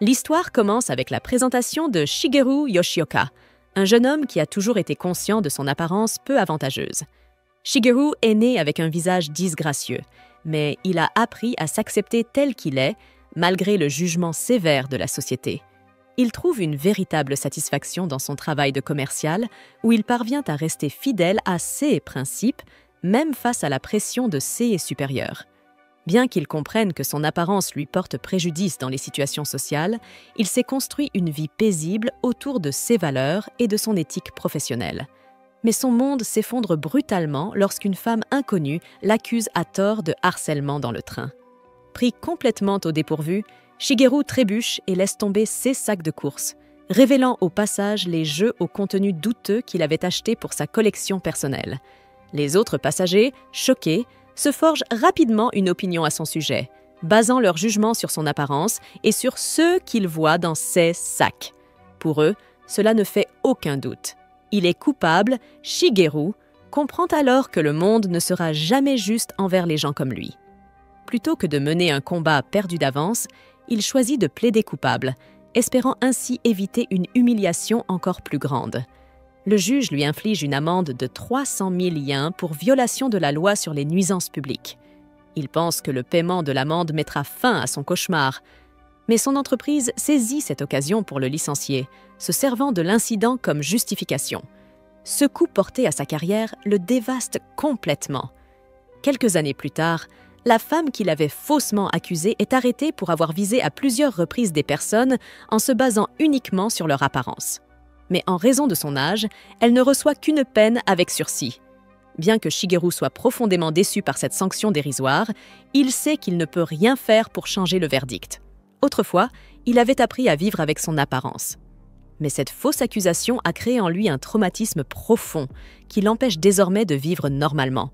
L'histoire commence avec la présentation de Shigeru Yoshioka, un jeune homme qui a toujours été conscient de son apparence peu avantageuse. Shigeru est né avec un visage disgracieux, mais il a appris à s'accepter tel qu'il est, malgré le jugement sévère de la société. Il trouve une véritable satisfaction dans son travail de commercial, où il parvient à rester fidèle à ses principes, même face à la pression de ses supérieurs. Bien qu'il comprenne que son apparence lui porte préjudice dans les situations sociales, il s'est construit une vie paisible autour de ses valeurs et de son éthique professionnelle. Mais son monde s'effondre brutalement lorsqu'une femme inconnue l'accuse à tort de harcèlement dans le train. Pris complètement au dépourvu, Shigeru trébuche et laisse tomber ses sacs de course, révélant au passage les jeux au contenu douteux qu'il avait achetés pour sa collection personnelle. Les autres passagers, choqués, se forgent rapidement une opinion à son sujet, basant leur jugement sur son apparence et sur ce qu'ils voient dans ses sacs. Pour eux, cela ne fait aucun doute. Il est coupable, Shigeru comprend alors que le monde ne sera jamais juste envers les gens comme lui. Plutôt que de mener un combat perdu d'avance, il choisit de plaider coupable, espérant ainsi éviter une humiliation encore plus grande. Le juge lui inflige une amende de 300 000 yens pour violation de la loi sur les nuisances publiques. Il pense que le paiement de l'amende mettra fin à son cauchemar. Mais son entreprise saisit cette occasion pour le licencier, se servant de l'incident comme justification. Ce coup porté à sa carrière le dévaste complètement. Quelques années plus tard, la femme qui l'avait faussement accusé est arrêtée pour avoir visé à plusieurs reprises des personnes en se basant uniquement sur leur apparence. Mais en raison de son âge, elle ne reçoit qu'une peine avec sursis. Bien que Shigeru soit profondément déçu par cette sanction dérisoire, il sait qu'il ne peut rien faire pour changer le verdict. Autrefois, il avait appris à vivre avec son apparence. Mais cette fausse accusation a créé en lui un traumatisme profond qui l'empêche désormais de vivre normalement.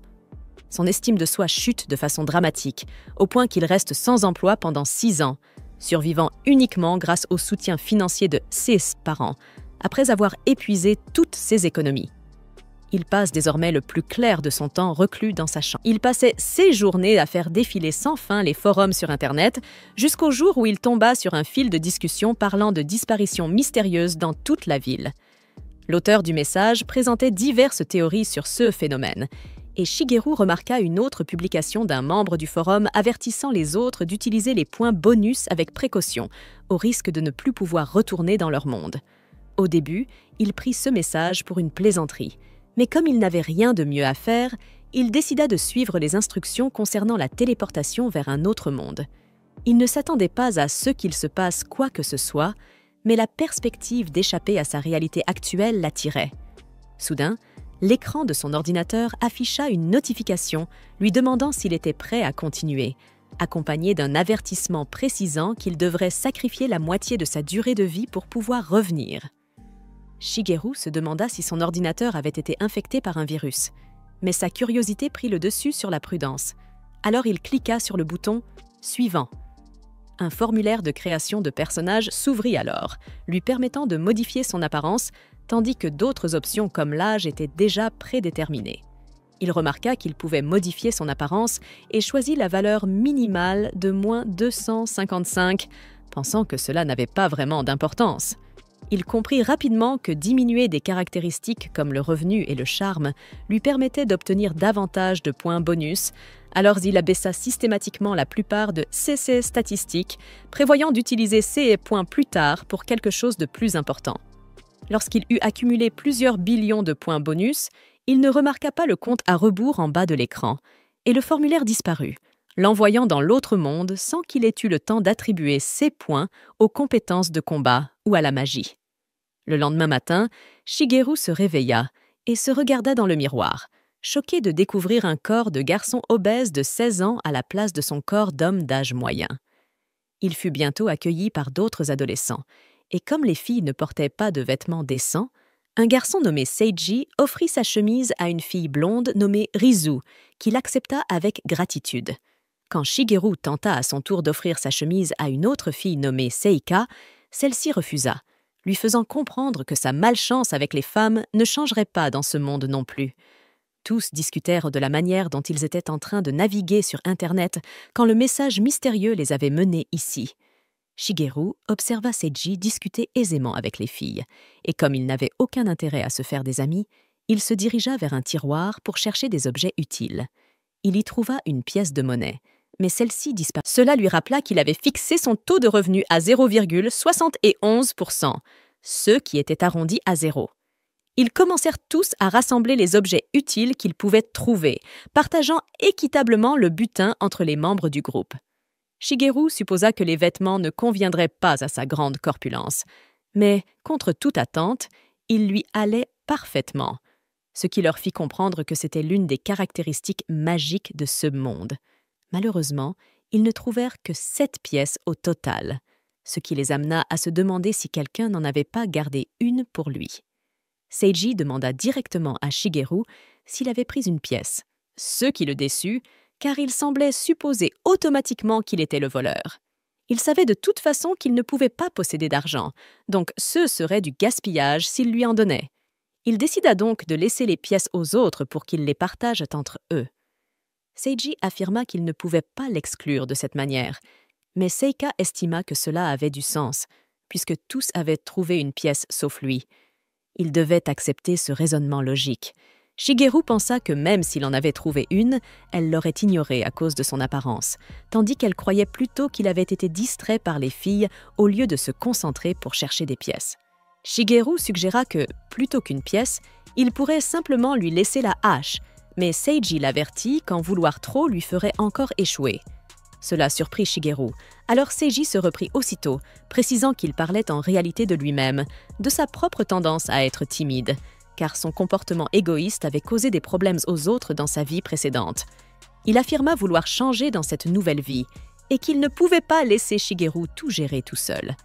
Son estime de soi chute de façon dramatique, au point qu'il reste sans emploi pendant 6 ans, survivant uniquement grâce au soutien financier de ses parents, après avoir épuisé toutes ses économies. Il passe désormais le plus clair de son temps reclus dans sa chambre. Il passait ses journées à faire défiler sans fin les forums sur Internet, jusqu'au jour où il tomba sur un fil de discussion parlant de disparitions mystérieuses dans toute la ville. L'auteur du message présentait diverses théories sur ce phénomène, et Shigeru remarqua une autre publication d'un membre du forum avertissant les autres d'utiliser les points bonus avec précaution, au risque de ne plus pouvoir retourner dans leur monde. Au début, il prit ce message pour une plaisanterie, mais comme il n'avait rien de mieux à faire, il décida de suivre les instructions concernant la téléportation vers un autre monde. Il ne s'attendait pas à ce qu'il se passe quoi que ce soit, mais la perspective d'échapper à sa réalité actuelle l'attirait. Soudain, l'écran de son ordinateur afficha une notification lui demandant s'il était prêt à continuer, accompagné d'un avertissement précisant qu'il devrait sacrifier la moitié de sa durée de vie pour pouvoir revenir. Shigeru se demanda si son ordinateur avait été infecté par un virus, mais sa curiosité prit le dessus sur la prudence. Alors il cliqua sur le bouton « Suivant ». Un formulaire de création de personnage s'ouvrit alors, lui permettant de modifier son apparence, tandis que d'autres options comme l'âge étaient déjà prédéterminées. Il remarqua qu'il pouvait modifier son apparence et choisit la valeur minimale de moins 255, pensant que cela n'avait pas vraiment d'importance. Il comprit rapidement que diminuer des caractéristiques comme le revenu et le charme lui permettait d'obtenir davantage de points bonus, alors il abaissa systématiquement la plupart de ses statistiques, prévoyant d'utiliser ces points plus tard pour quelque chose de plus important. Lorsqu'il eut accumulé plusieurs billions de points bonus, il ne remarqua pas le compte à rebours en bas de l'écran, et le formulaire disparut, l'envoyant dans l'autre monde sans qu'il ait eu le temps d'attribuer ses points aux compétences de combat ou à la magie. Le lendemain matin, Shigeru se réveilla et se regarda dans le miroir, choqué de découvrir un corps de garçon obèse de 16 ans à la place de son corps d'homme d'âge moyen. Il fut bientôt accueilli par d'autres adolescents, et comme les filles ne portaient pas de vêtements décents, un garçon nommé Seiji offrit sa chemise à une fille blonde nommée Rizu, qui l'accepta avec gratitude. Quand Shigeru tenta à son tour d'offrir sa chemise à une autre fille nommée Seika, celle-ci refusa, lui faisant comprendre que sa malchance avec les femmes ne changerait pas dans ce monde non plus. Tous discutèrent de la manière dont ils étaient en train de naviguer sur Internet quand le message mystérieux les avait menés ici. Shigeru observa Seiji discuter aisément avec les filles, et comme il n'avait aucun intérêt à se faire des amis, il se dirigea vers un tiroir pour chercher des objets utiles. Il y trouva une pièce de monnaie, mais celle-ci disparut. Cela lui rappela qu'il avait fixé son taux de revenu à 0,71%, ce qui était arrondi à 0. Ils commencèrent tous à rassembler les objets utiles qu'ils pouvaient trouver, partageant équitablement le butin entre les membres du groupe. Shigeru supposa que les vêtements ne conviendraient pas à sa grande corpulence, mais, contre toute attente, ils lui allaient parfaitement, ce qui leur fit comprendre que c'était l'une des caractéristiques magiques de ce monde. Malheureusement, ils ne trouvèrent que 7 pièces au total, ce qui les amena à se demander si quelqu'un n'en avait pas gardé une pour lui. Seiji demanda directement à Shigeru s'il avait pris une pièce, ce qui le déçut, car il semblait supposer automatiquement qu'il était le voleur. Il savait de toute façon qu'il ne pouvait pas posséder d'argent, donc ce serait du gaspillage s'il lui en donnait. Il décida donc de laisser les pièces aux autres pour qu'ils les partagent entre eux. Seiji affirma qu'il ne pouvait pas l'exclure de cette manière, mais Seika estima que cela avait du sens, puisque tous avaient trouvé une pièce sauf lui. Il devait accepter ce raisonnement logique. Shigeru pensa que même s'il en avait trouvé une, elle l'aurait ignorée à cause de son apparence, tandis qu'elle croyait plutôt qu'il avait été distrait par les filles au lieu de se concentrer pour chercher des pièces. Shigeru suggéra que, plutôt qu'une pièce, il pourrait simplement lui laisser la hache, mais Seiji l'avertit qu'en vouloir trop lui ferait encore échouer. Cela surprit Shigeru, alors Seiji se reprit aussitôt, précisant qu'il parlait en réalité de lui-même, de sa propre tendance à être timide, car son comportement égoïste avait causé des problèmes aux autres dans sa vie précédente. Il affirma vouloir changer dans cette nouvelle vie, et qu'il ne pouvait pas laisser Shigeru tout gérer tout seul.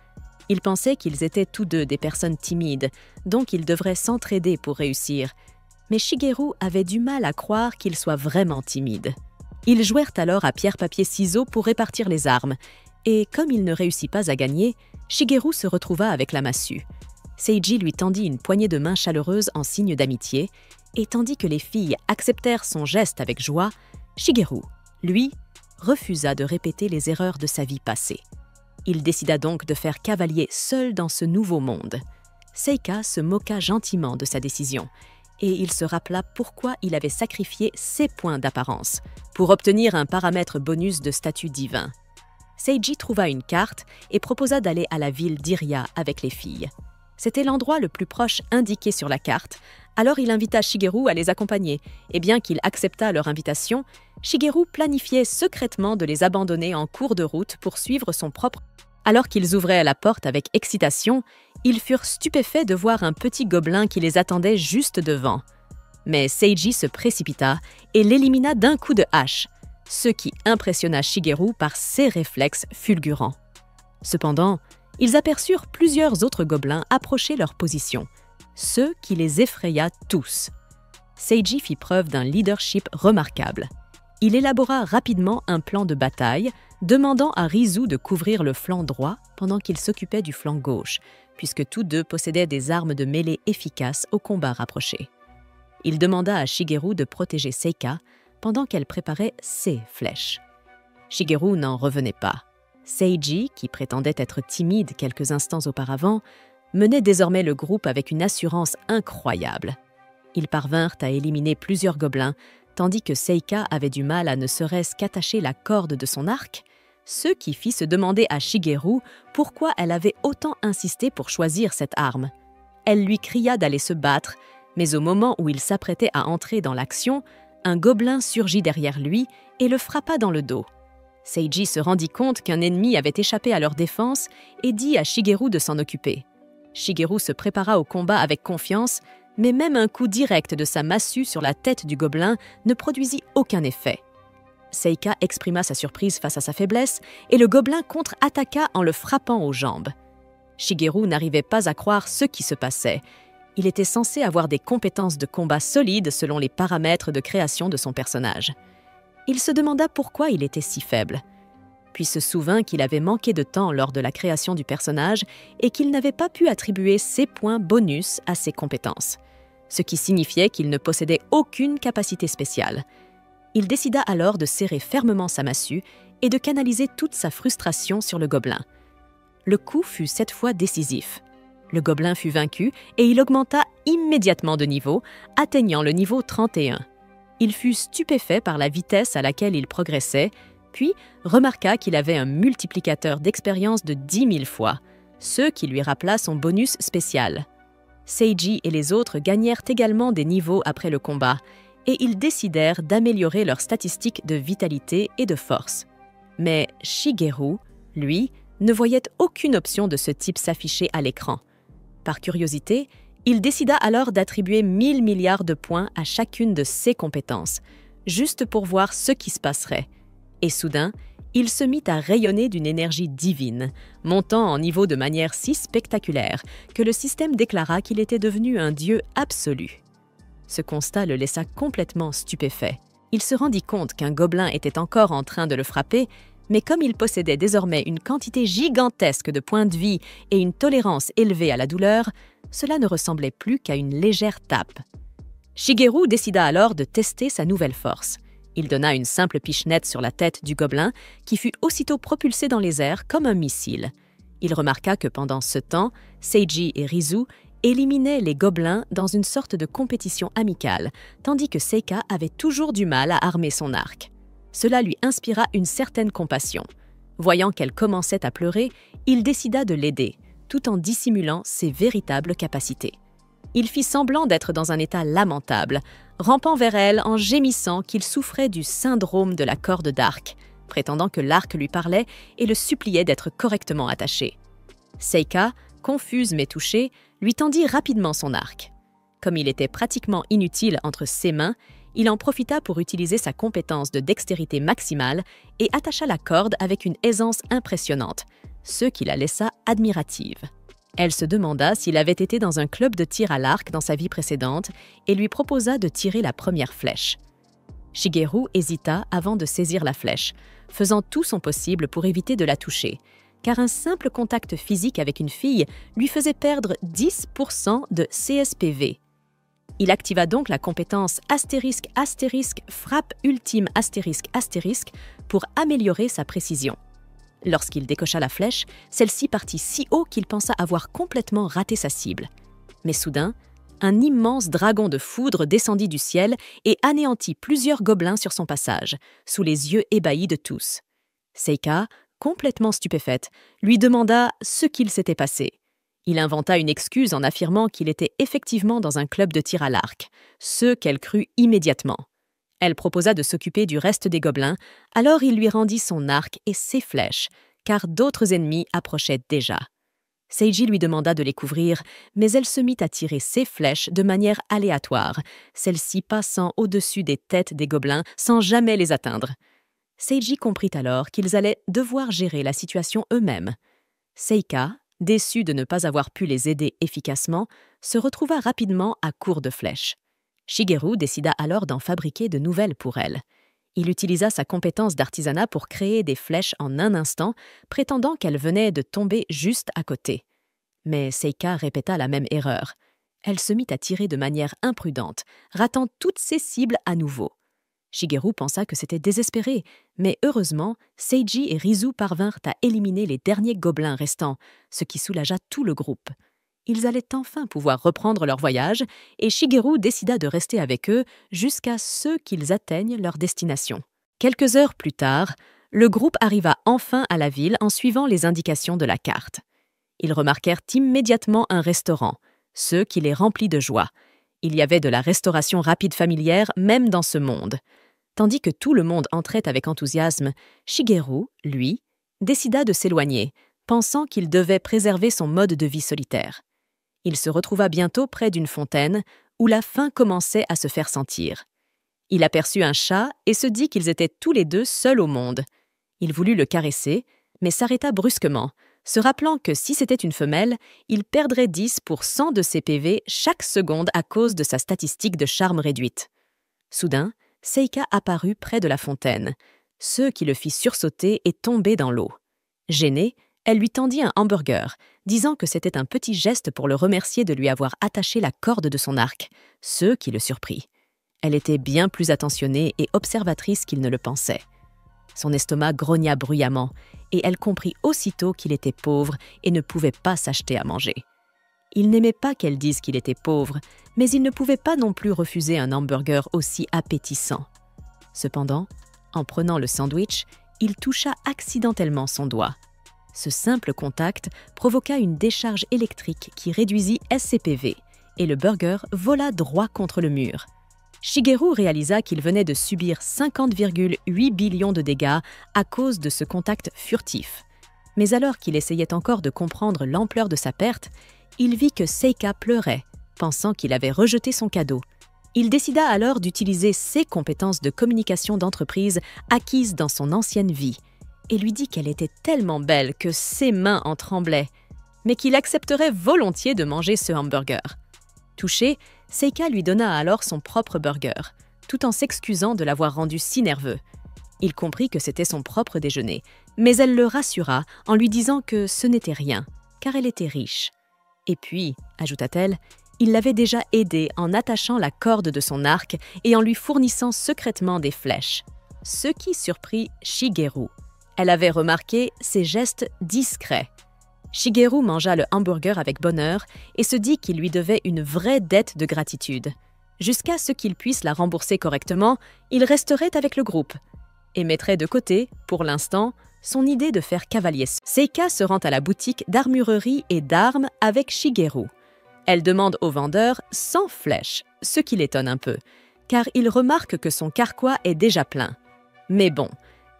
Il pensait qu'ils étaient tous deux des personnes timides, donc ils devraient s'entraider pour réussir. Mais Shigeru avait du mal à croire qu'il soit vraiment timide. Ils jouèrent alors à pierre-papier-ciseaux pour répartir les armes, et comme il ne réussit pas à gagner, Shigeru se retrouva avec la massue. Seiji lui tendit une poignée de main chaleureuse en signe d'amitié, et tandis que les filles acceptèrent son geste avec joie, Shigeru, lui, refusa de répéter les erreurs de sa vie passée. Il décida donc de faire cavalier seul dans ce nouveau monde. Seika se moqua gentiment de sa décision, et il se rappela pourquoi il avait sacrifié ses points d'apparence, pour obtenir un paramètre bonus de statut divin. Seiji trouva une carte et proposa d'aller à la ville d'Iria avec les filles. C'était l'endroit le plus proche indiqué sur la carte, alors il invita Shigeru à les accompagner, et bien qu'il acceptât leur invitation, Shigeru planifiait secrètement de les abandonner en cours de route pour suivre son propre. Alors qu'ils ouvraient la porte avec excitation, ils furent stupéfaits de voir un petit gobelin qui les attendait juste devant. Mais Seiji se précipita et l'élimina d'un coup de hache, ce qui impressionna Shigeru par ses réflexes fulgurants. Cependant, ils aperçurent plusieurs autres gobelins approcher leur position, ce qui les effraya tous. Seiji fit preuve d'un leadership remarquable. Il élabora rapidement un plan de bataille, demandant à Rizu de couvrir le flanc droit pendant qu'il s'occupait du flanc gauche, puisque tous deux possédaient des armes de mêlée efficaces au combat rapproché. Il demanda à Shigeru de protéger Seika pendant qu'elle préparait ses flèches. Shigeru n'en revenait pas. Seiji, qui prétendait être timide quelques instants auparavant, menait désormais le groupe avec une assurance incroyable. Ils parvinrent à éliminer plusieurs gobelins, tandis que Seika avait du mal à ne serait-ce qu'attacher la corde de son arc, ce qui fit se demander à Shigeru pourquoi elle avait autant insisté pour choisir cette arme. Elle lui cria d'aller se battre, mais au moment où il s'apprêtait à entrer dans l'action, un gobelin surgit derrière lui et le frappa dans le dos. Seiji se rendit compte qu'un ennemi avait échappé à leur défense et dit à Shigeru de s'en occuper. Shigeru se prépara au combat avec confiance, mais même un coup direct de sa massue sur la tête du gobelin ne produisit aucun effet. Seika exprima sa surprise face à sa faiblesse et le gobelin contre-attaqua en le frappant aux jambes. Shigeru n'arrivait pas à croire ce qui se passait. Il était censé avoir des compétences de combat solides selon les paramètres de création de son personnage. Il se demanda pourquoi il était si faible, puis se souvint qu'il avait manqué de temps lors de la création du personnage et qu'il n'avait pas pu attribuer ses points bonus à ses compétences, ce qui signifiait qu'il ne possédait aucune capacité spéciale. Il décida alors de serrer fermement sa massue et de canaliser toute sa frustration sur le gobelin. le coup fut cette fois décisif. Le gobelin fut vaincu et il augmenta immédiatement de niveau, atteignant le niveau 31. Il fut stupéfait par la vitesse à laquelle il progressait, puis remarqua qu'il avait un multiplicateur d'expérience de 10 000 fois, ce qui lui rappela son bonus spécial. Seiji et les autres gagnèrent également des niveaux après le combat, et ils décidèrent d'améliorer leurs statistiques de vitalité et de force. Mais Shigeru, lui, ne voyait aucune option de ce type s'afficher à l'écran. Par curiosité, il décida alors d'attribuer 1000 milliards de points à chacune de ses compétences, juste pour voir ce qui se passerait. Et soudain, il se mit à rayonner d'une énergie divine, montant en niveau de manière si spectaculaire que le système déclara qu'il était devenu un dieu absolu. Ce constat le laissa complètement stupéfait. Il se rendit compte qu'un gobelin était encore en train de le frapper, mais comme il possédait désormais une quantité gigantesque de points de vie et une tolérance élevée à la douleur, cela ne ressemblait plus qu'à une légère tape. Shigeru décida alors de tester sa nouvelle force. Il donna une simple pichenette sur la tête du gobelin, qui fut aussitôt propulsé dans les airs comme un missile. Il remarqua que pendant ce temps, Seiji et Rizu éliminaient les gobelins dans une sorte de compétition amicale, tandis que Seika avait toujours du mal à armer son arc. Cela lui inspira une certaine compassion. Voyant qu'elle commençait à pleurer, il décida de l'aider, tout en dissimulant ses véritables capacités. Il fit semblant d'être dans un état lamentable, rampant vers elle en gémissant qu'il souffrait du syndrome de la corde d'arc, prétendant que l'arc lui parlait et le suppliait d'être correctement attaché. Seika, confuse mais touchée, lui tendit rapidement son arc. Comme il était pratiquement inutile entre ses mains, il en profita pour utiliser sa compétence de dextérité maximale et attacha la corde avec une aisance impressionnante, ce qui la laissa admirative. Elle se demanda s'il avait été dans un club de tir à l'arc dans sa vie précédente et lui proposa de tirer la première flèche. Shigeru hésita avant de saisir la flèche, faisant tout son possible pour éviter de la toucher, car un simple contact physique avec une fille lui faisait perdre 10% de CSPV. Il activa donc la compétence * frappe ultime * pour améliorer sa précision. Lorsqu'il décocha la flèche, celle-ci partit si haut qu'il pensa avoir complètement raté sa cible. Mais soudain, un immense dragon de foudre descendit du ciel et anéantit plusieurs gobelins sur son passage, sous les yeux ébahis de tous. Seika, complètement stupéfaite, lui demanda ce qu'il s'était passé. Il inventa une excuse en affirmant qu'il était effectivement dans un club de tir à l'arc, ce qu'elle crut immédiatement. Elle proposa de s'occuper du reste des gobelins, alors il lui rendit son arc et ses flèches, car d'autres ennemis approchaient déjà. Seiji lui demanda de les couvrir, mais elle se mit à tirer ses flèches de manière aléatoire, celles-ci passant au-dessus des têtes des gobelins sans jamais les atteindre. Seiji comprit alors qu'ils allaient devoir gérer la situation eux-mêmes. Seika, déçue de ne pas avoir pu les aider efficacement, se retrouva rapidement à court de flèches. Shigeru décida alors d'en fabriquer de nouvelles pour elle. Il utilisa sa compétence d'artisanat pour créer des flèches en un instant, prétendant qu'elles venaient de tomber juste à côté. Mais Seika répéta la même erreur. Elle se mit à tirer de manière imprudente, ratant toutes ses cibles à nouveau. Shigeru pensa que c'était désespéré, mais heureusement, Seiji et Rizu parvinrent à éliminer les derniers gobelins restants, ce qui soulagea tout le groupe. Ils allaient enfin pouvoir reprendre leur voyage, et Shigeru décida de rester avec eux jusqu'à ce qu'ils atteignent leur destination. Quelques heures plus tard, le groupe arriva enfin à la ville en suivant les indications de la carte. Ils remarquèrent immédiatement un restaurant, ce qui les remplit de joie. Il y avait de la restauration rapide familière même dans ce monde. Tandis que tout le monde entrait avec enthousiasme, Shigeru, lui, décida de s'éloigner, pensant qu'il devait préserver son mode de vie solitaire. Il se retrouva bientôt près d'une fontaine où la faim commençait à se faire sentir. Il aperçut un chat et se dit qu'ils étaient tous les deux seuls au monde. Il voulut le caresser, mais s'arrêta brusquement, se rappelant que si c'était une femelle, il perdrait 10% de ses PV chaque seconde à cause de sa statistique de charme réduite. Soudain, Seika apparut près de la fontaine, ce qui le fit sursauter et tomber dans l'eau. Gênée, elle lui tendit un hamburger, disant que c'était un petit geste pour le remercier de lui avoir attaché la corde de son arc, ce qui le surprit. Elle était bien plus attentionnée et observatrice qu'il ne le pensait. Son estomac grogna bruyamment, et elle comprit aussitôt qu'il était pauvre et ne pouvait pas s'acheter à manger. Il n'aimait pas qu'elle dise qu'il était pauvre, mais il ne pouvait pas non plus refuser un hamburger aussi appétissant. Cependant, en prenant le sandwich, il toucha accidentellement son doigt. Ce simple contact provoqua une décharge électrique qui réduisit SCPV, et le burger vola droit contre le mur. Shigeru réalisa qu'il venait de subir 50,8 billions de dégâts à cause de ce contact furtif. Mais alors qu'il essayait encore de comprendre l'ampleur de sa perte, il vit que Seika pleurait, pensant qu'il avait rejeté son cadeau. Il décida alors d'utiliser ses compétences de communication d'entreprise acquises dans son ancienne vie et lui dit qu'elle était tellement belle que ses mains en tremblaient, mais qu'il accepterait volontiers de manger ce hamburger. Touché, Seika lui donna alors son propre burger, tout en s'excusant de l'avoir rendu si nerveux. Il comprit que c'était son propre déjeuner, mais elle le rassura en lui disant que ce n'était rien, car elle était riche. Et puis, ajouta-t-elle, il l'avait déjà aidée en attachant la corde de son arc et en lui fournissant secrètement des flèches. Ce qui surprit Shigeru. Elle avait remarqué ses gestes discrets. Shigeru mangea le hamburger avec bonheur et se dit qu'il lui devait une vraie dette de gratitude. Jusqu'à ce qu'il puisse la rembourser correctement, il resterait avec le groupe et mettrait de côté, pour l'instant, son idée de faire cavalier. Seika se rend à la boutique d'armurerie et d'armes avec Shigeru. Elle demande au vendeur 100 flèches, ce qui l'étonne un peu, car il remarque que son carquois est déjà plein. Mais bon,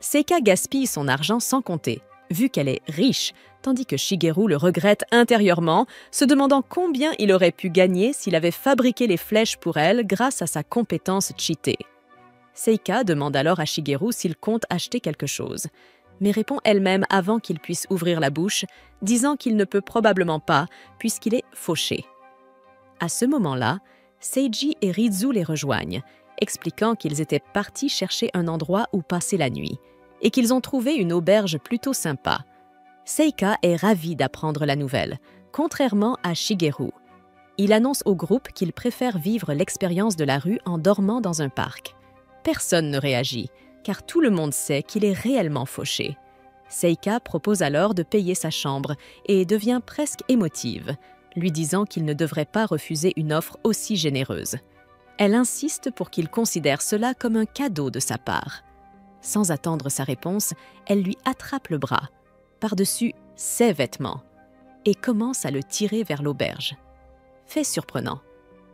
Seika gaspille son argent sans compter, vu qu'elle est riche, tandis que Shigeru le regrette intérieurement, se demandant combien il aurait pu gagner s'il avait fabriqué les flèches pour elle grâce à sa compétence cheatée. Seika demande alors à Shigeru s'il compte acheter quelque chose, mais répond elle-même avant qu'il puisse ouvrir la bouche, disant qu'il ne peut probablement pas puisqu'il est fauché. À ce moment-là, Seiji et Rizu les rejoignent, expliquant qu'ils étaient partis chercher un endroit où passer la nuit et qu'ils ont trouvé une auberge plutôt sympa. Seika est ravi d'apprendre la nouvelle, contrairement à Shigeru. Il annonce au groupe qu'il préfère vivre l'expérience de la rue en dormant dans un parc. Personne ne réagit, car tout le monde sait qu'il est réellement fauché. Seika propose alors de payer sa chambre et devient presque émotive, lui disant qu'il ne devrait pas refuser une offre aussi généreuse. Elle insiste pour qu'il considère cela comme un cadeau de sa part. Sans attendre sa réponse, elle lui attrape le bras, par-dessus ses vêtements, et commence à le tirer vers l'auberge. Fait surprenant,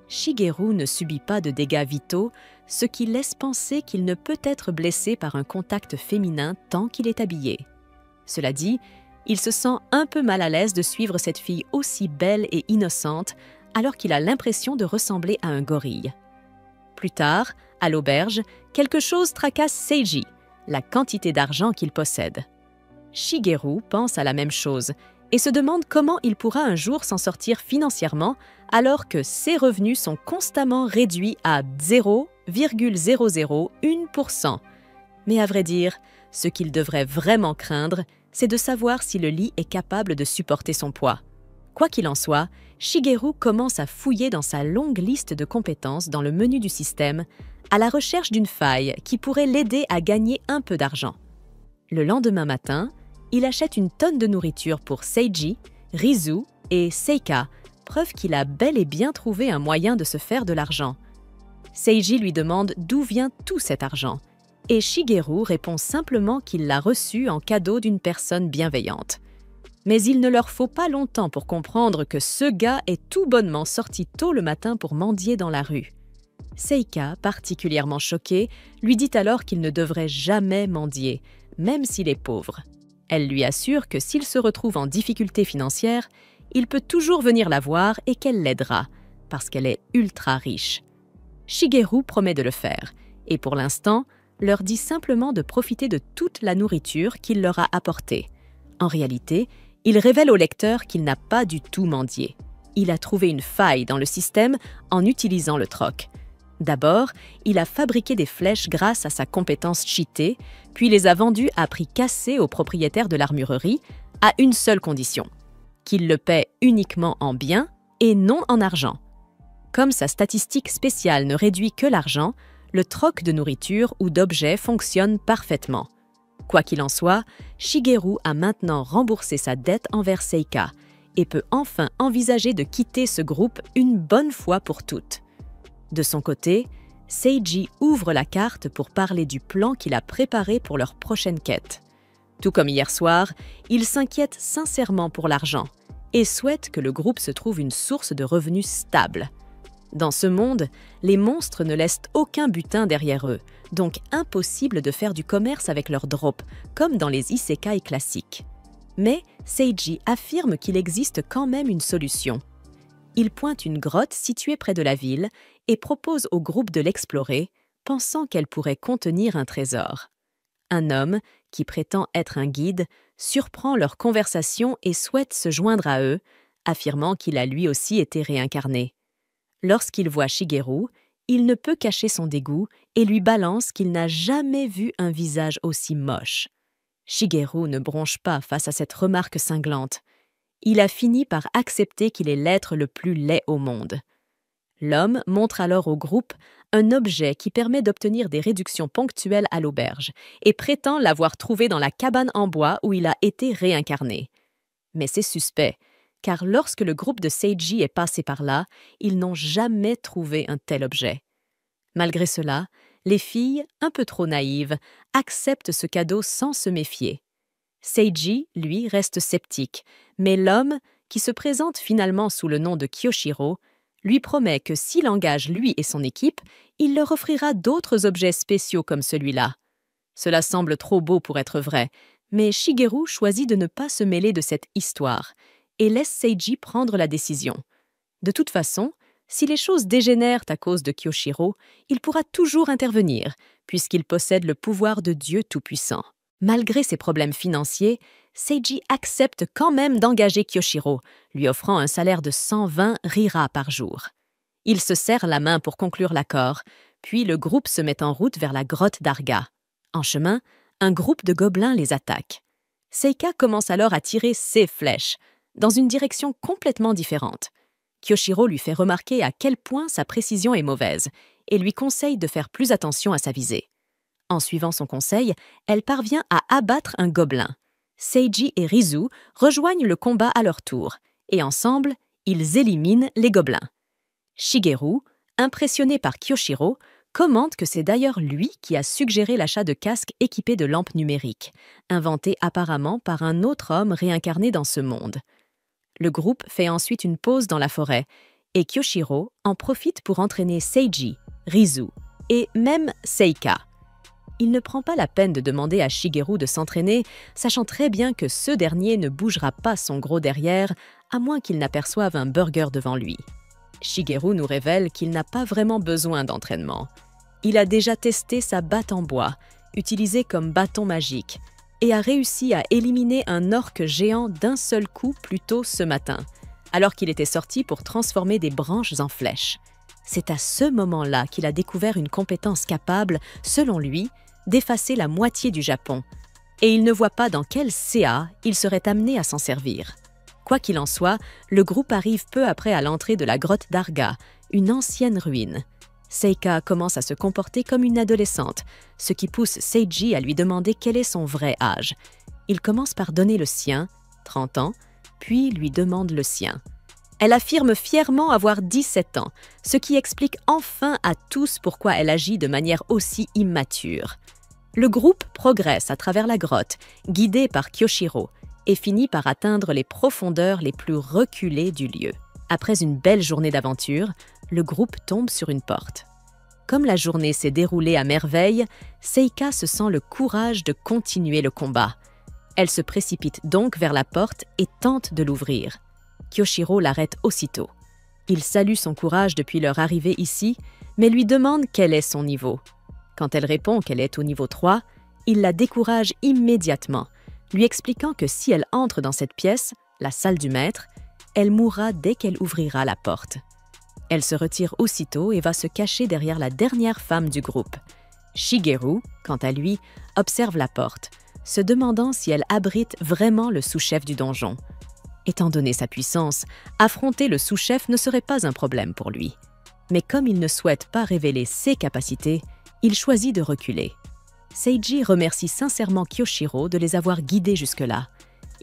Shigeru ne subit pas de dégâts vitaux, ce qui laisse penser qu'il ne peut être blessé par un contact féminin tant qu'il est habillé. Cela dit, il se sent un peu mal à l'aise de suivre cette fille aussi belle et innocente alors qu'il a l'impression de ressembler à un gorille. Plus tard, à l'auberge, quelque chose tracasse Seiji, la quantité d'argent qu'il possède. Shigeru pense à la même chose et se demande comment il pourra un jour s'en sortir financièrement alors que ses revenus sont constamment réduits à 0,001%. Mais à vrai dire, ce qu'il devrait vraiment craindre, c'est de savoir si le lit est capable de supporter son poids. Quoi qu'il en soit, Shigeru commence à fouiller dans sa longue liste de compétences dans le menu du système, à la recherche d'une faille qui pourrait l'aider à gagner un peu d'argent. Le lendemain matin, il achète une tonne de nourriture pour Seiji, Rizu et Seika, preuve qu'il a bel et bien trouvé un moyen de se faire de l'argent. Seiji lui demande d'où vient tout cet argent, et Shigeru répond simplement qu'il l'a reçu en cadeau d'une personne bienveillante. Mais il ne leur faut pas longtemps pour comprendre que ce gars est tout bonnement sorti tôt le matin pour mendier dans la rue. Seika, particulièrement choquée, lui dit alors qu'il ne devrait jamais mendier, même s'il est pauvre. Elle lui assure que s'il se retrouve en difficulté financière, il peut toujours venir la voir et qu'elle l'aidera, parce qu'elle est ultra riche. Shigeru promet de le faire, et pour l'instant, leur dit simplement de profiter de toute la nourriture qu'il leur a apportée. En réalité, il révèle au lecteur qu'il n'a pas du tout mendié. Il a trouvé une faille dans le système en utilisant le troc. D'abord, il a fabriqué des flèches grâce à sa compétence cheatée, puis les a vendues à prix cassé au propriétaire de l'armurerie, à une seule condition, qu'il le paie uniquement en biens et non en argent. Comme sa statistique spéciale ne réduit que l'argent, le troc de nourriture ou d'objets fonctionne parfaitement. Quoi qu'il en soit, Shigeru a maintenant remboursé sa dette envers Seika et peut enfin envisager de quitter ce groupe une bonne fois pour toutes. De son côté, Seiji ouvre la carte pour parler du plan qu'il a préparé pour leur prochaine quête. Tout comme hier soir, il s'inquiète sincèrement pour l'argent et souhaite que le groupe se trouve une source de revenus stable. Dans ce monde, les monstres ne laissent aucun butin derrière eux, donc impossible de faire du commerce avec leurs drops, comme dans les isekai classiques. Mais Seiji affirme qu'il existe quand même une solution. Il pointe une grotte située près de la ville et propose au groupe de l'explorer, pensant qu'elle pourrait contenir un trésor. Un homme, qui prétend être un guide, surprend leur conversation et souhaite se joindre à eux, affirmant qu'il a lui aussi été réincarné. Lorsqu'il voit Shigeru, il ne peut cacher son dégoût et lui balance qu'il n'a jamais vu un visage aussi moche. Shigeru ne bronche pas face à cette remarque cinglante. Il a fini par accepter qu'il est l'être le plus laid au monde. L'homme montre alors au groupe un objet qui permet d'obtenir des réductions ponctuelles à l'auberge et prétend l'avoir trouvé dans la cabane en bois où il a été réincarné. Mais c'est suspect, car lorsque le groupe de Seiji est passé par là, ils n'ont jamais trouvé un tel objet. Malgré cela, les filles, un peu trop naïves, acceptent ce cadeau sans se méfier. Seiji, lui, reste sceptique, mais l'homme, qui se présente finalement sous le nom de Kyoshiro, lui promet que s'il engage lui et son équipe, il leur offrira d'autres objets spéciaux comme celui-là. Cela semble trop beau pour être vrai, mais Shigeru choisit de ne pas se mêler de cette histoire et laisse Seiji prendre la décision. De toute façon, si les choses dégénèrent à cause de Kyoshiro, il pourra toujours intervenir, puisqu'il possède le pouvoir de Dieu Tout-Puissant. Malgré ses problèmes financiers, Seiji accepte quand même d'engager Kyoshiro, lui offrant un salaire de 120 rira par jour. Ils se serrent la main pour conclure l'accord, puis le groupe se met en route vers la grotte d'Arga. En chemin, un groupe de gobelins les attaque. Seika commence alors à tirer ses flèches, dans une direction complètement différente. Kyoshiro lui fait remarquer à quel point sa précision est mauvaise et lui conseille de faire plus attention à sa visée. En suivant son conseil, elle parvient à abattre un gobelin. Seiji et Rizu rejoignent le combat à leur tour, et ensemble, ils éliminent les gobelins. Shigeru, impressionné par Kyoshiro, commente que c'est d'ailleurs lui qui a suggéré l'achat de casques équipés de lampes numériques, inventés apparemment par un autre homme réincarné dans ce monde. Le groupe fait ensuite une pause dans la forêt, et Kyoshiro en profite pour entraîner Seiji, Rizu et même Seika. Il ne prend pas la peine de demander à Shigeru de s'entraîner, sachant très bien que ce dernier ne bougera pas son gros derrière, à moins qu'il n'aperçoive un burger devant lui. Shigeru nous révèle qu'il n'a pas vraiment besoin d'entraînement. Il a déjà testé sa batte en bois, utilisée comme bâton magique, et a réussi à éliminer un orque géant d'un seul coup plus tôt ce matin, alors qu'il était sorti pour transformer des branches en flèches. C'est à ce moment-là qu'il a découvert une compétence capable, selon lui, d'effacer la moitié du Japon, et il ne voit pas dans quel CA il serait amené à s'en servir. Quoi qu'il en soit, le groupe arrive peu après à l'entrée de la grotte d'Arga, une ancienne ruine. Seika commence à se comporter comme une adolescente, ce qui pousse Seiji à lui demander quel est son vrai âge. Il commence par donner le sien, 30 ans, puis lui demande le sien. Elle affirme fièrement avoir 17 ans, ce qui explique enfin à tous pourquoi elle agit de manière aussi immature. Le groupe progresse à travers la grotte, guidé par Kyoshiro, et finit par atteindre les profondeurs les plus reculées du lieu. Après une belle journée d'aventure, le groupe tombe sur une porte. Comme la journée s'est déroulée à merveille, Seika se sent le courage de continuer le combat. Elle se précipite donc vers la porte et tente de l'ouvrir. Kyoshiro l'arrête aussitôt. Il salue son courage depuis leur arrivée ici, mais lui demande quel est son niveau. Quand elle répond qu'elle est au niveau 3, il la décourage immédiatement, lui expliquant que si elle entre dans cette pièce, la salle du maître, elle mourra dès qu'elle ouvrira la porte. Elle se retire aussitôt et va se cacher derrière la dernière femme du groupe. Shigeru, quant à lui, observe la porte, se demandant si elle abrite vraiment le sous-chef du donjon. Étant donné sa puissance, affronter le sous-chef ne serait pas un problème pour lui. Mais comme il ne souhaite pas révéler ses capacités, il choisit de reculer. Seiji remercie sincèrement Kyoshiro de les avoir guidés jusque-là.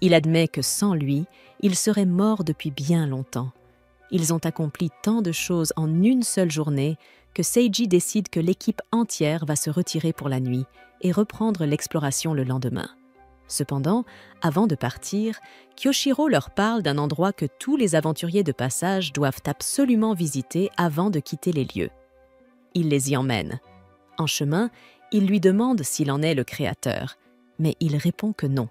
Il admet que sans lui, il serait mort depuis bien longtemps. Ils ont accompli tant de choses en une seule journée que Seiji décide que l'équipe entière va se retirer pour la nuit et reprendre l'exploration le lendemain. Cependant, avant de partir, Kyoshiro leur parle d'un endroit que tous les aventuriers de passage doivent absolument visiter avant de quitter les lieux. Il les y emmène. En chemin, il lui demande s'il en est le créateur, mais il répond que non.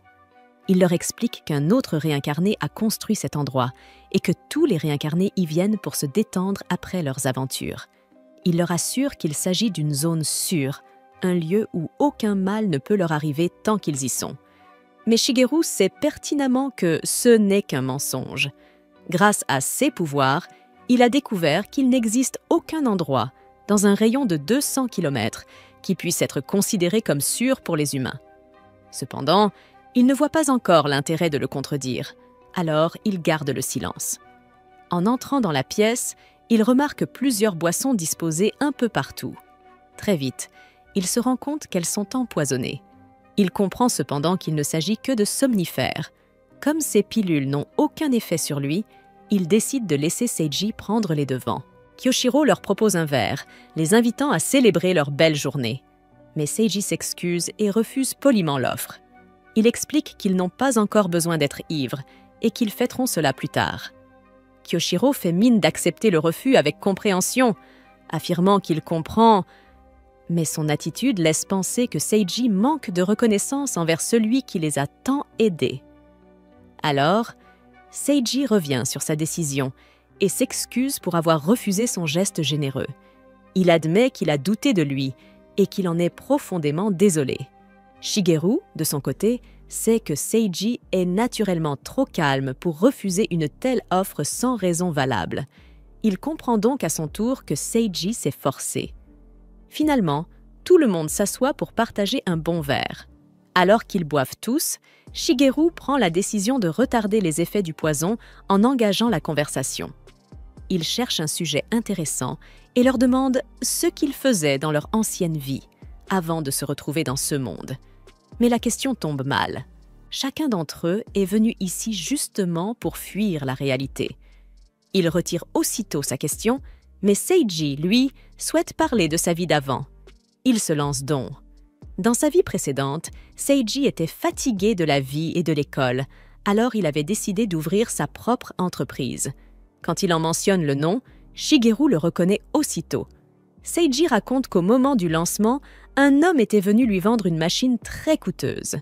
Il leur explique qu'un autre réincarné a construit cet endroit et que tous les réincarnés y viennent pour se détendre après leurs aventures. Il leur assure qu'il s'agit d'une zone sûre, un lieu où aucun mal ne peut leur arriver tant qu'ils y sont. Mais Shigeru sait pertinemment que ce n'est qu'un mensonge. Grâce à ses pouvoirs, il a découvert qu'il n'existe aucun endroit, dans un rayon de 200 km, qui puisse être considéré comme sûr pour les humains. Cependant, il ne voit pas encore l'intérêt de le contredire, alors il garde le silence. En entrant dans la pièce, il remarque plusieurs boissons disposées un peu partout. Très vite, il se rend compte qu'elles sont empoisonnées. Il comprend cependant qu'il ne s'agit que de somnifères. Comme ces pilules n'ont aucun effet sur lui, il décide de laisser Seiji prendre les devants. Kyoshiro leur propose un verre, les invitant à célébrer leur belle journée. Mais Seiji s'excuse et refuse poliment l'offre. Il explique qu'ils n'ont pas encore besoin d'être ivres et qu'ils fêteront cela plus tard. Kyoshiro fait mine d'accepter le refus avec compréhension, affirmant qu'il comprend, mais son attitude laisse penser que Seiji manque de reconnaissance envers celui qui les a tant aidés. Alors, Seiji revient sur sa décision et s'excuse pour avoir refusé son geste généreux. Il admet qu'il a douté de lui et qu'il en est profondément désolé. Shigeru, de son côté, sait que Seiji est naturellement trop calme pour refuser une telle offre sans raison valable. Il comprend donc à son tour que Seiji s'est forcé. Finalement, tout le monde s'assoit pour partager un bon verre. Alors qu'ils boivent tous, Shigeru prend la décision de retarder les effets du poison en engageant la conversation. Il cherche un sujet intéressant et leur demande ce qu'ils faisaient dans leur ancienne vie, avant de se retrouver dans ce monde. Mais la question tombe mal. Chacun d'entre eux est venu ici justement pour fuir la réalité. Il retire aussitôt sa question, mais Seiji, lui, souhaite parler de sa vie d'avant. Il se lance donc. Dans sa vie précédente, Seiji était fatigué de la vie et de l'école, alors il avait décidé d'ouvrir sa propre entreprise. Quand il en mentionne le nom, Shigeru le reconnaît aussitôt. Seiji raconte qu'au moment du lancement, un homme était venu lui vendre une machine très coûteuse.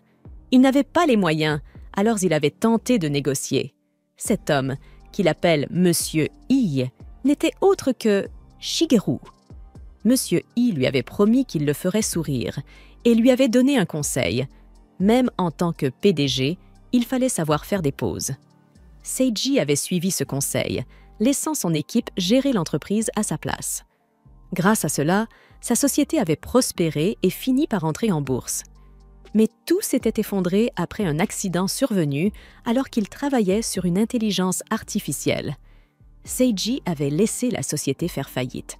Il n'avait pas les moyens, alors il avait tenté de négocier. Cet homme, qu'il appelle Monsieur I, n'était autre que Shigeru. Monsieur I lui avait promis qu'il le ferait sourire et lui avait donné un conseil. Même en tant que PDG, il fallait savoir faire des pauses. Seiji avait suivi ce conseil, laissant son équipe gérer l'entreprise à sa place. Grâce à cela, sa société avait prospéré et fini par entrer en bourse. Mais tout s'était effondré après un accident survenu alors qu'il travaillait sur une intelligence artificielle. Seiji avait laissé la société faire faillite.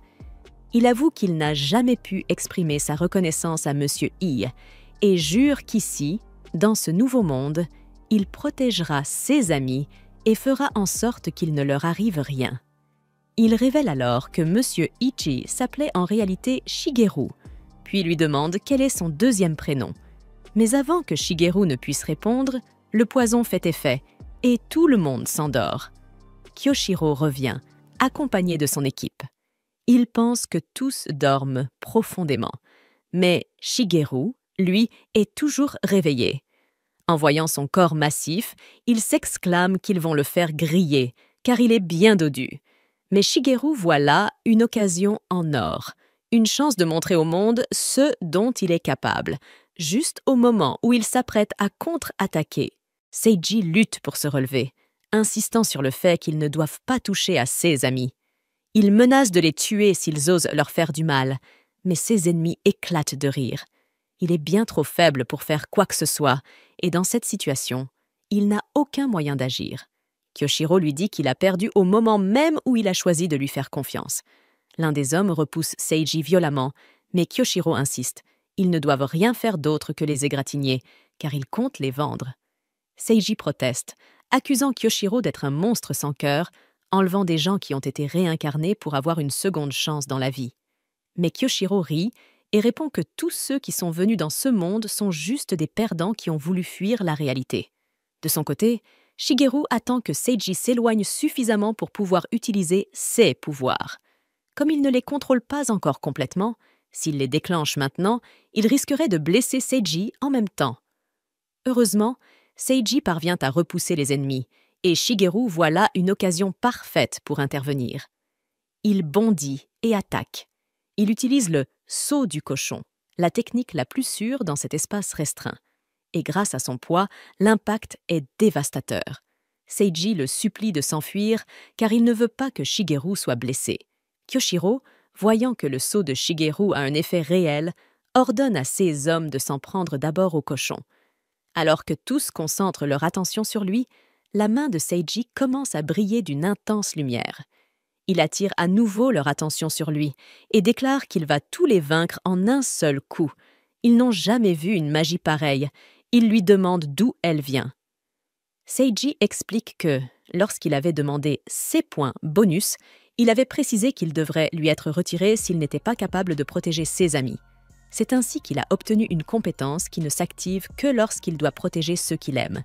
Il avoue qu'il n'a jamais pu exprimer sa reconnaissance à Monsieur I et jure qu'ici, dans ce nouveau monde, il protégera ses amis et fera en sorte qu'il ne leur arrive rien. Il révèle alors que Monsieur Ichi s'appelait en réalité Shigeru, puis lui demande quel est son deuxième prénom. Mais avant que Shigeru ne puisse répondre, le poison fait effet et tout le monde s'endort. Kyoshiro revient, accompagné de son équipe. Il pense que tous dorment profondément, mais Shigeru, lui, est toujours réveillé. En voyant son corps massif, il s'exclame qu'ils vont le faire griller, car il est bien dodu. Mais Shigeru voit là une occasion en or, une chance de montrer au monde ce dont il est capable, juste au moment où il s'apprête à contre-attaquer. Seiji lutte pour se relever, insistant sur le fait qu'ils ne doivent pas toucher à ses amis. Il menace de les tuer s'ils osent leur faire du mal, mais ses ennemis éclatent de rire. Il est bien trop faible pour faire quoi que ce soit, et dans cette situation, il n'a aucun moyen d'agir. Kyoshiro lui dit qu'il a perdu au moment même où il a choisi de lui faire confiance. L'un des hommes repousse Seiji violemment, mais Kyoshiro insiste. Ils ne doivent rien faire d'autre que les égratigner, car ils comptent les vendre. Seiji proteste, accusant Kyoshiro d'être un monstre sans cœur, enlevant des gens qui ont été réincarnés pour avoir une seconde chance dans la vie. Mais Kyoshiro rit et répond que tous ceux qui sont venus dans ce monde sont juste des perdants qui ont voulu fuir la réalité. De son côté, Shigeru attend que Seiji s'éloigne suffisamment pour pouvoir utiliser ses pouvoirs. Comme il ne les contrôle pas encore complètement, s'il les déclenche maintenant, il risquerait de blesser Seiji en même temps. Heureusement, Seiji parvient à repousser les ennemis, et Shigeru voit là une occasion parfaite pour intervenir. Il bondit et attaque. Il utilise le « saut du cochon », la technique la plus sûre dans cet espace restreint. Et grâce à son poids, l'impact est dévastateur. Seiji le supplie de s'enfuir car il ne veut pas que Shigeru soit blessé. Kyoshiro, voyant que le saut de Shigeru a un effet réel, ordonne à ses hommes de s'en prendre d'abord au cochon. Alors que tous concentrent leur attention sur lui, la main de Seiji commence à briller d'une intense lumière. Il attire à nouveau leur attention sur lui et déclare qu'il va tous les vaincre en un seul coup. Ils n'ont jamais vu une magie pareille. Ils lui demandent d'où elle vient. Seiji explique que, lorsqu'il avait demandé ses points bonus, il avait précisé qu'ils devraient lui être retirés s'il n'était pas capable de protéger ses amis. C'est ainsi qu'il a obtenu une compétence qui ne s'active que lorsqu'il doit protéger ceux qu'il aime,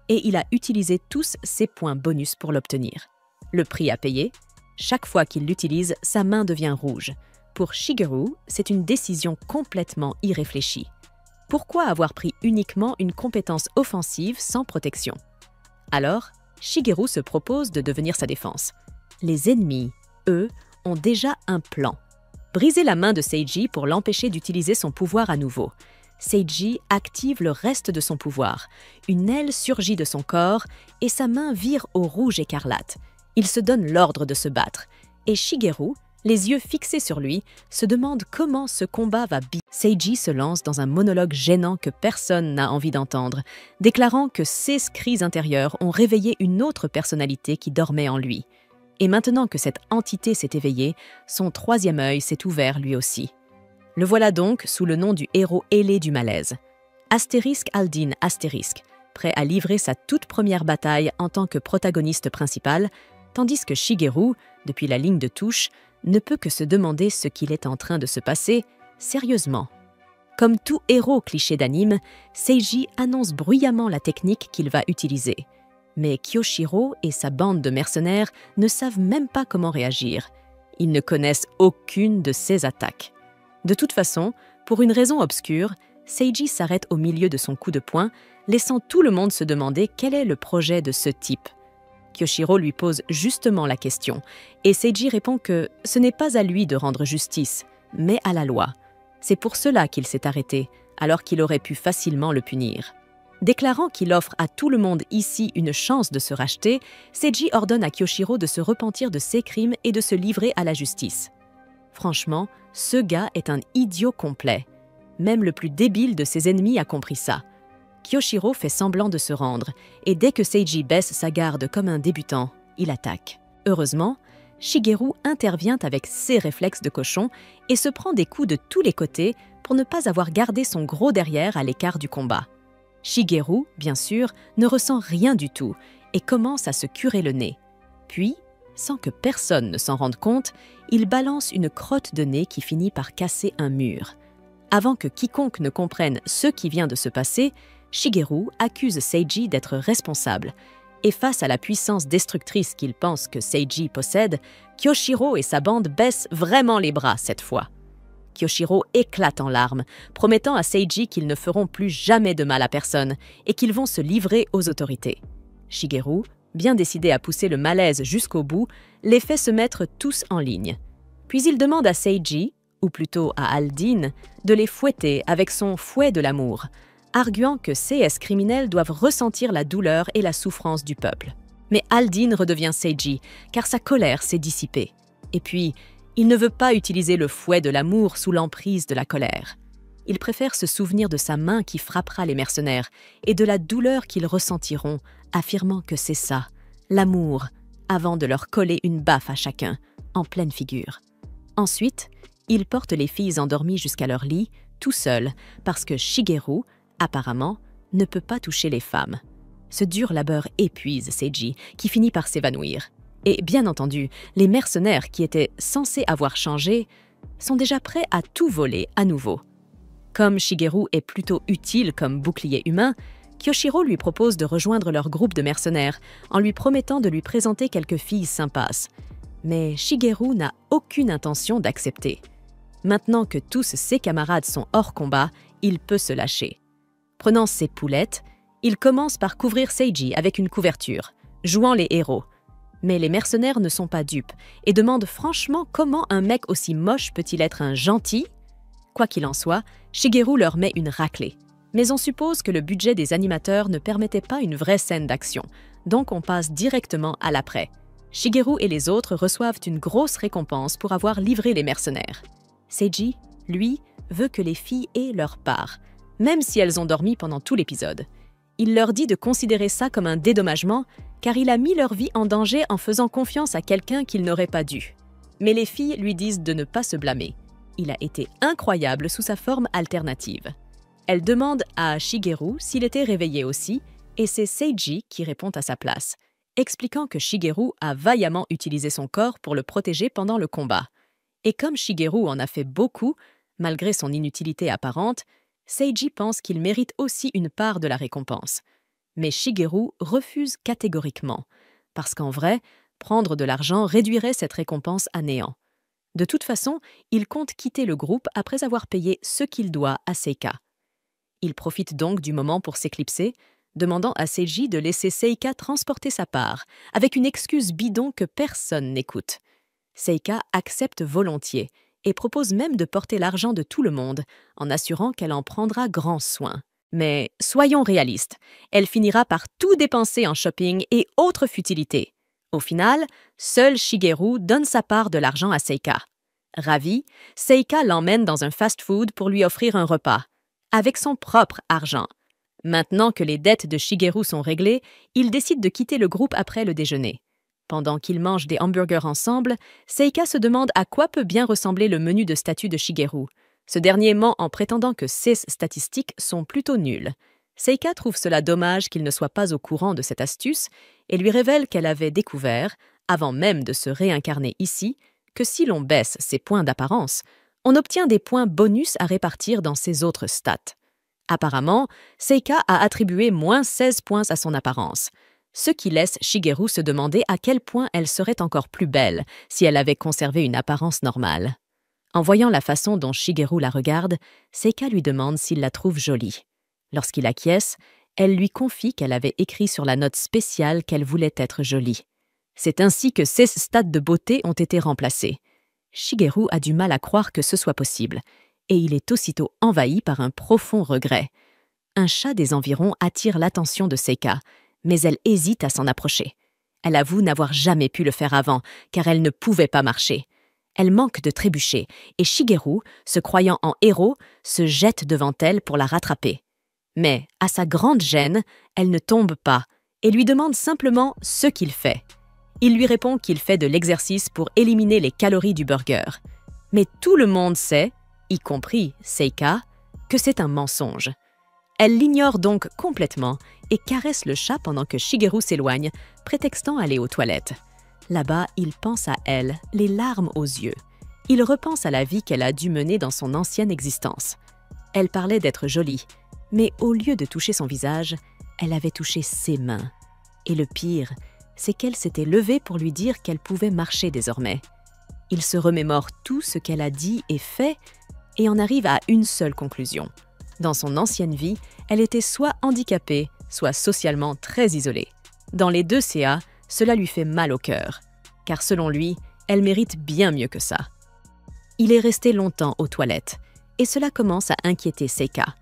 et il a utilisé tous ses points bonus pour l'obtenir. Le prix à payer, chaque fois qu'il l'utilise, sa main devient rouge. Pour Shigeru, c'est une décision complètement irréfléchie. Pourquoi avoir pris uniquement une compétence offensive sans protection? Alors, Shigeru se propose de devenir sa défense. Les ennemis, eux, ont déjà un plan. Briser la main de Seiji pour l'empêcher d'utiliser son pouvoir à nouveau. Seiji active le reste de son pouvoir. Une aile surgit de son corps et sa main vire au rouge écarlate. Il se donne l'ordre de se battre. Et Shigeru, les yeux fixés sur lui, se demande comment ce combat va bien. Seiji se lance dans un monologue gênant que personne n'a envie d'entendre, déclarant que ses cris intérieurs ont réveillé une autre personnalité qui dormait en lui. Et maintenant que cette entité s'est éveillée, son troisième œil s'est ouvert lui aussi. Le voilà donc sous le nom du héros ailé du malaise. Astérisque Aldin Astérisque, prêt à livrer sa toute première bataille en tant que protagoniste principal, tandis que Shigeru, depuis la ligne de touche, ne peut que se demander ce qu'il est en train de se passer sérieusement. Comme tout héros cliché d'anime, Seiji annonce bruyamment la technique qu'il va utiliser. Mais Kyoshiro et sa bande de mercenaires ne savent même pas comment réagir. Ils ne connaissent aucune de ses attaques. De toute façon, pour une raison obscure, Seiji s'arrête au milieu de son coup de poing, laissant tout le monde se demander quel est le projet de ce type. Kyoshiro lui pose justement la question, et Seiji répond que ce n'est pas à lui de rendre justice, mais à la loi. C'est pour cela qu'il s'est arrêté, alors qu'il aurait pu facilement le punir. Déclarant qu'il offre à tout le monde ici une chance de se racheter, Seiji ordonne à Kyoshiro de se repentir de ses crimes et de se livrer à la justice. Franchement, ce gars est un idiot complet. Même le plus débile de ses ennemis a compris ça. Kyoshiro fait semblant de se rendre, et dès que Seiji baisse sa garde comme un débutant, il attaque. Heureusement, Shigeru intervient avec ses réflexes de cochon et se prend des coups de tous les côtés pour ne pas avoir gardé son gros derrière à l'écart du combat. Shigeru, bien sûr, ne ressent rien du tout et commence à se curer le nez. Puis, sans que personne ne s'en rende compte, il balance une crotte de nez qui finit par casser un mur. Avant que quiconque ne comprenne ce qui vient de se passer, Shigeru accuse Seiji d'être responsable. Et face à la puissance destructrice qu'il pense que Seiji possède, Kyoshiro et sa bande baissent vraiment les bras cette fois. Kyoshiro éclate en larmes, promettant à Seiji qu'ils ne feront plus jamais de mal à personne et qu'ils vont se livrer aux autorités. Shigeru, bien décidé à pousser le malaise jusqu'au bout, les fait se mettre tous en ligne. Puis il demande à Seiji, ou plutôt à Aldin, de les fouetter avec son fouet de l'amour, arguant que CS criminels doivent ressentir la douleur et la souffrance du peuple. Mais Aldin redevient Seiji, car sa colère s'est dissipée. Et puis, il ne veut pas utiliser le fouet de l'amour sous l'emprise de la colère. Il préfère se souvenir de sa main qui frappera les mercenaires et de la douleur qu'ils ressentiront, affirmant que c'est ça, l'amour, avant de leur coller une baffe à chacun, en pleine figure. Ensuite, il porte les filles endormies jusqu'à leur lit, tout seul parce que Shigeru, apparemment, ne peut pas toucher les femmes. Ce dur labeur épuise Seiji, qui finit par s'évanouir. Et bien entendu, les mercenaires qui étaient censés avoir changé sont déjà prêts à tout voler à nouveau. Comme Shigeru est plutôt utile comme bouclier humain, Kyoshiro lui propose de rejoindre leur groupe de mercenaires en lui promettant de lui présenter quelques filles sympas. Mais Shigeru n'a aucune intention d'accepter. Maintenant que tous ses camarades sont hors combat, il peut se lâcher. Prenant ses poulettes, il commence par couvrir Seiji avec une couverture, jouant les héros. Mais les mercenaires ne sont pas dupes et demandent franchement comment un mec aussi moche peut-il être un gentil. Quoi qu'il en soit, Shigeru leur met une raclée. Mais on suppose que le budget des animateurs ne permettait pas une vraie scène d'action, donc on passe directement à l'après. Shigeru et les autres reçoivent une grosse récompense pour avoir livré les mercenaires. Seiji, lui, veut que les filles aient leur part, même si elles ont dormi pendant tout l'épisode. Il leur dit de considérer ça comme un dédommagement, car il a mis leur vie en danger en faisant confiance à quelqu'un qu'il n'aurait pas dû. Mais les filles lui disent de ne pas se blâmer. Il a été incroyable sous sa forme alternative. Elle demande à Shigeru s'il était réveillé aussi, et c'est Seiji qui répond à sa place, expliquant que Shigeru a vaillamment utilisé son corps pour le protéger pendant le combat. Et comme Shigeru en a fait beaucoup, malgré son inutilité apparente, Seiji pense qu'il mérite aussi une part de la récompense. Mais Shigeru refuse catégoriquement, parce qu'en vrai, prendre de l'argent réduirait cette récompense à néant. De toute façon, il compte quitter le groupe après avoir payé ce qu'il doit à Seika. Il profite donc du moment pour s'éclipser, demandant à Seiji de laisser Seika transporter sa part, avec une excuse bidon que personne n'écoute. Seika accepte volontiers et propose même de porter l'argent de tout le monde, en assurant qu'elle en prendra grand soin. Mais soyons réalistes, elle finira par tout dépenser en shopping et autres futilités. Au final, seul Shigeru donne sa part de l'argent à Seika. Ravie, Seika l'emmène dans un fast-food pour lui offrir un repas, avec son propre argent. Maintenant que les dettes de Shigeru sont réglées, ils décident de quitter le groupe après le déjeuner. Pendant qu'ils mangent des hamburgers ensemble, Seika se demande à quoi peut bien ressembler le menu de statut de Shigeru. Ce dernier ment en prétendant que ses statistiques sont plutôt nulles. Seika trouve cela dommage qu'il ne soit pas au courant de cette astuce et lui révèle qu'elle avait découvert, avant même de se réincarner ici, que si l'on baisse ses points d'apparence, on obtient des points bonus à répartir dans ses autres stats. Apparemment, Seika a attribué moins 16 points à son apparence, ce qui laisse Shigeru se demander à quel point elle serait encore plus belle si elle avait conservé une apparence normale. En voyant la façon dont Shigeru la regarde, Seika lui demande s'il la trouve jolie. Lorsqu'il acquiesce, elle lui confie qu'elle avait écrit sur la note spéciale qu'elle voulait être jolie. C'est ainsi que ses stats de beauté ont été remplacés. Shigeru a du mal à croire que ce soit possible, et il est aussitôt envahi par un profond regret. Un chat des environs attire l'attention de Seika, mais elle hésite à s'en approcher. Elle avoue n'avoir jamais pu le faire avant, car elle ne pouvait pas marcher. Elle manque de trébucher, et Shigeru, se croyant en héros, se jette devant elle pour la rattraper. Mais, à sa grande gêne, elle ne tombe pas, et lui demande simplement ce qu'il fait. Il lui répond qu'il fait de l'exercice pour éliminer les calories du burger. Mais tout le monde sait, y compris Seika, que c'est un mensonge. Elle l'ignore donc complètement et caresse le chat pendant que Shigeru s'éloigne, prétextant aller aux toilettes. Là-bas, il pense à elle, les larmes aux yeux. Il repense à la vie qu'elle a dû mener dans son ancienne existence. Elle parlait d'être jolie, mais au lieu de toucher son visage, elle avait touché ses mains. Et le pire, c'est qu'elle s'était levée pour lui dire qu'elle pouvait marcher désormais. Il se remémore tout ce qu'elle a dit et fait et en arrive à une seule conclusion. Dans son ancienne vie, elle était soit handicapée, soit socialement très isolée. Dans les deux CA, cela lui fait mal au cœur, car selon lui, elle mérite bien mieux que ça. Il est resté longtemps aux toilettes, et cela commence à inquiéter Seika.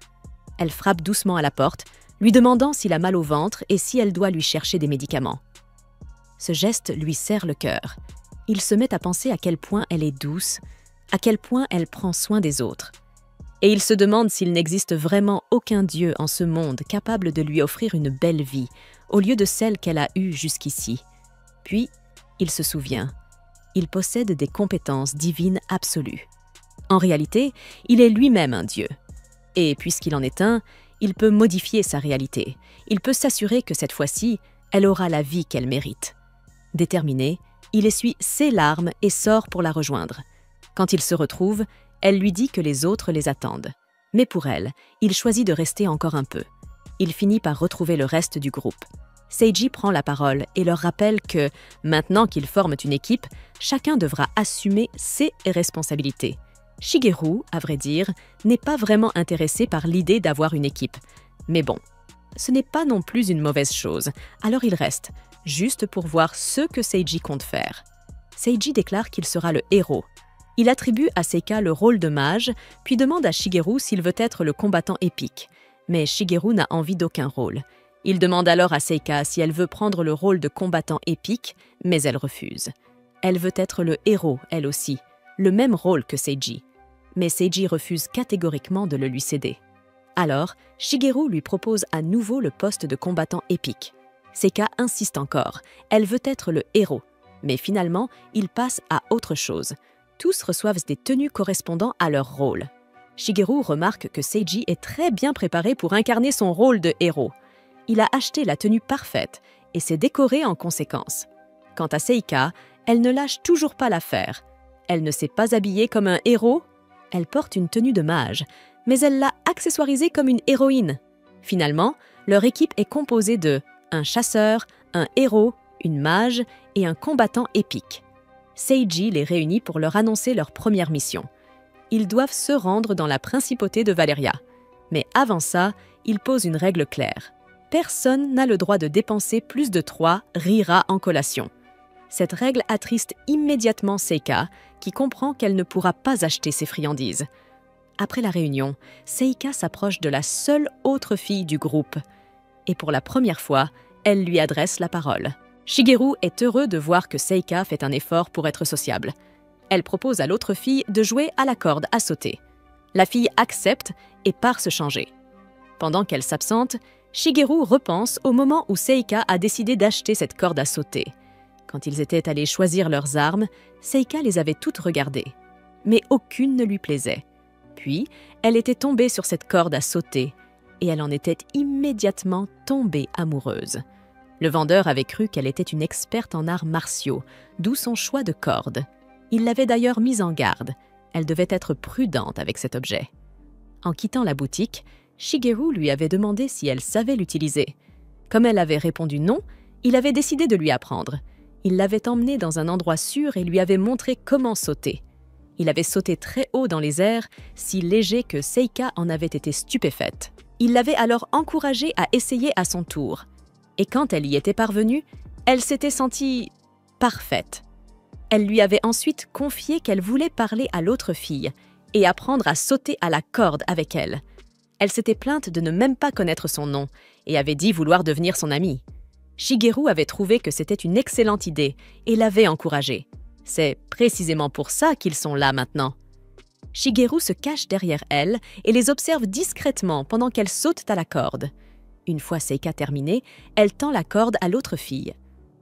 Elle frappe doucement à la porte, lui demandant s'il a mal au ventre et si elle doit lui chercher des médicaments. Ce geste lui serre le cœur. Il se met à penser à quel point elle est douce, à quel point elle prend soin des autres. Et il se demande s'il n'existe vraiment aucun dieu en ce monde capable de lui offrir une belle vie, au lieu de celle qu'elle a eue jusqu'ici. Puis, il se souvient. Il possède des compétences divines absolues. En réalité, il est lui-même un dieu. Et puisqu'il en est un, il peut modifier sa réalité. Il peut s'assurer que cette fois-ci, elle aura la vie qu'elle mérite. Déterminé, il essuie ses larmes et sort pour la rejoindre. Quand ils se retrouvent, elle lui dit que les autres les attendent. Mais pour elle, il choisit de rester encore un peu. Il finit par retrouver le reste du groupe. Seiji prend la parole et leur rappelle que, maintenant qu'ils forment une équipe, chacun devra assumer ses responsabilités. Shigeru, à vrai dire, n'est pas vraiment intéressé par l'idée d'avoir une équipe. Mais bon, ce n'est pas non plus une mauvaise chose, alors il reste, juste pour voir ce que Seiji compte faire. Seiji déclare qu'il sera le héros. Il attribue à Seika le rôle de mage, puis demande à Shigeru s'il veut être le combattant épique. Mais Shigeru n'a envie d'aucun rôle. Il demande alors à Seika si elle veut prendre le rôle de combattant épique, mais elle refuse. Elle veut être le héros, elle aussi, le même rôle que Seiji. Mais Seiji refuse catégoriquement de le lui céder. Alors, Shigeru lui propose à nouveau le poste de combattant épique. Seika insiste encore, elle veut être le héros. Mais finalement, il passe à autre chose. Tous reçoivent des tenues correspondant à leur rôle. Shigeru remarque que Seiji est très bien préparé pour incarner son rôle de héros. Il a acheté la tenue parfaite et s'est décoré en conséquence. Quant à Seika, elle ne lâche toujours pas l'affaire. Elle ne s'est pas habillée comme un héros. Elle porte une tenue de mage, mais elle l'a accessoirisée comme une héroïne. Finalement, leur équipe est composée de un chasseur, un héros, une mage et un combattant épique. Seiji les réunit pour leur annoncer leur première mission. Ils doivent se rendre dans la principauté de Valeria. Mais avant ça, il pose une règle claire. Personne n'a le droit de dépenser plus de 3 rira en collation. Cette règle attriste immédiatement Seika, qui comprend qu'elle ne pourra pas acheter ses friandises. Après la réunion, Seika s'approche de la seule autre fille du groupe. Et pour la première fois, elle lui adresse la parole. Shigeru est heureux de voir que Seika fait un effort pour être sociable. Elle propose à l'autre fille de jouer à la corde à sauter. La fille accepte et part se changer. Pendant qu'elle s'absente, Shigeru repense au moment où Seika a décidé d'acheter cette corde à sauter. Quand ils étaient allés choisir leurs armes, Seika les avait toutes regardées. Mais aucune ne lui plaisait. Puis, elle était tombée sur cette corde à sauter, et elle en était immédiatement tombée amoureuse. Le vendeur avait cru qu'elle était une experte en arts martiaux, d'où son choix de corde. Il l'avait d'ailleurs mise en garde. Elle devait être prudente avec cet objet. En quittant la boutique, Shigeru lui avait demandé si elle savait l'utiliser. Comme elle avait répondu non, il avait décidé de lui apprendre. Il l'avait emmenée dans un endroit sûr et lui avait montré comment sauter. Il avait sauté très haut dans les airs, si léger que Seika en avait été stupéfaite. Il l'avait alors encouragée à essayer à son tour. Et quand elle y était parvenue, elle s'était sentie parfaite. Elle lui avait ensuite confié qu'elle voulait parler à l'autre fille et apprendre à sauter à la corde avec elle. Elle s'était plainte de ne même pas connaître son nom et avait dit vouloir devenir son amie. Shigeru avait trouvé que c'était une excellente idée et l'avait encouragée. C'est précisément pour ça qu'ils sont là maintenant. Shigeru se cache derrière elle et les observe discrètement pendant qu'elle saute à la corde. Une fois Seika terminée, elle tend la corde à l'autre fille.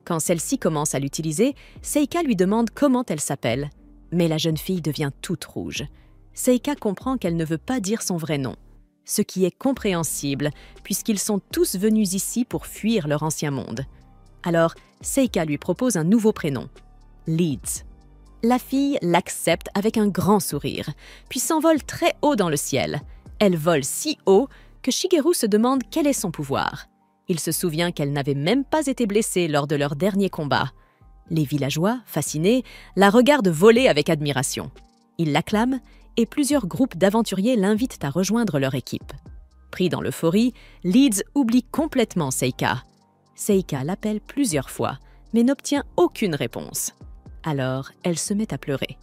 Quand celle-ci commence à l'utiliser, Seika lui demande comment elle s'appelle. Mais la jeune fille devient toute rouge. Seika comprend qu'elle ne veut pas dire son vrai nom, ce qui est compréhensible puisqu'ils sont tous venus ici pour fuir leur ancien monde. Alors, Seika lui propose un nouveau prénom, Leeds. La fille l'accepte avec un grand sourire, puis s'envole très haut dans le ciel. Elle vole si haut que Shigeru se demande quel est son pouvoir. Il se souvient qu'elle n'avait même pas été blessée lors de leur dernier combat. Les villageois, fascinés, la regardent voler avec admiration. Ils l'acclament et plusieurs groupes d'aventuriers l'invitent à rejoindre leur équipe. Pris dans l'euphorie, Leeds oublie complètement Seika. Seika l'appelle plusieurs fois, mais n'obtient aucune réponse. Alors, elle se met à pleurer.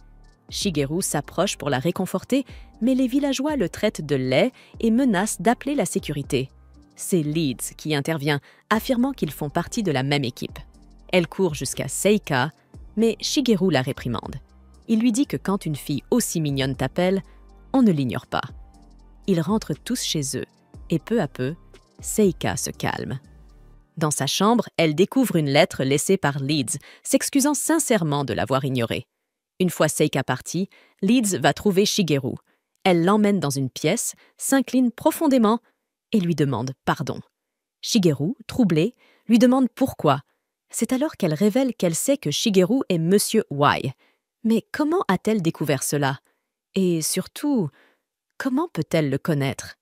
Shigeru s'approche pour la réconforter, mais les villageois le traitent de laid et menacent d'appeler la sécurité. C'est Leeds qui intervient, affirmant qu'ils font partie de la même équipe. Elle court jusqu'à Seika, mais Shigeru la réprimande. Il lui dit que quand une fille aussi mignonne t'appelle, on ne l'ignore pas. Ils rentrent tous chez eux, et peu à peu, Seika se calme. Dans sa chambre, elle découvre une lettre laissée par Leeds, s'excusant sincèrement de l'avoir ignorée. Une fois Seika partie, Leeds va trouver Shigeru. Elle l'emmène dans une pièce, s'incline profondément et lui demande pardon. Shigeru, troublé, lui demande pourquoi. C'est alors qu'elle révèle qu'elle sait que Shigeru est Monsieur Y. Mais comment a-t-elle découvert cela? Et surtout, comment peut-elle le connaître?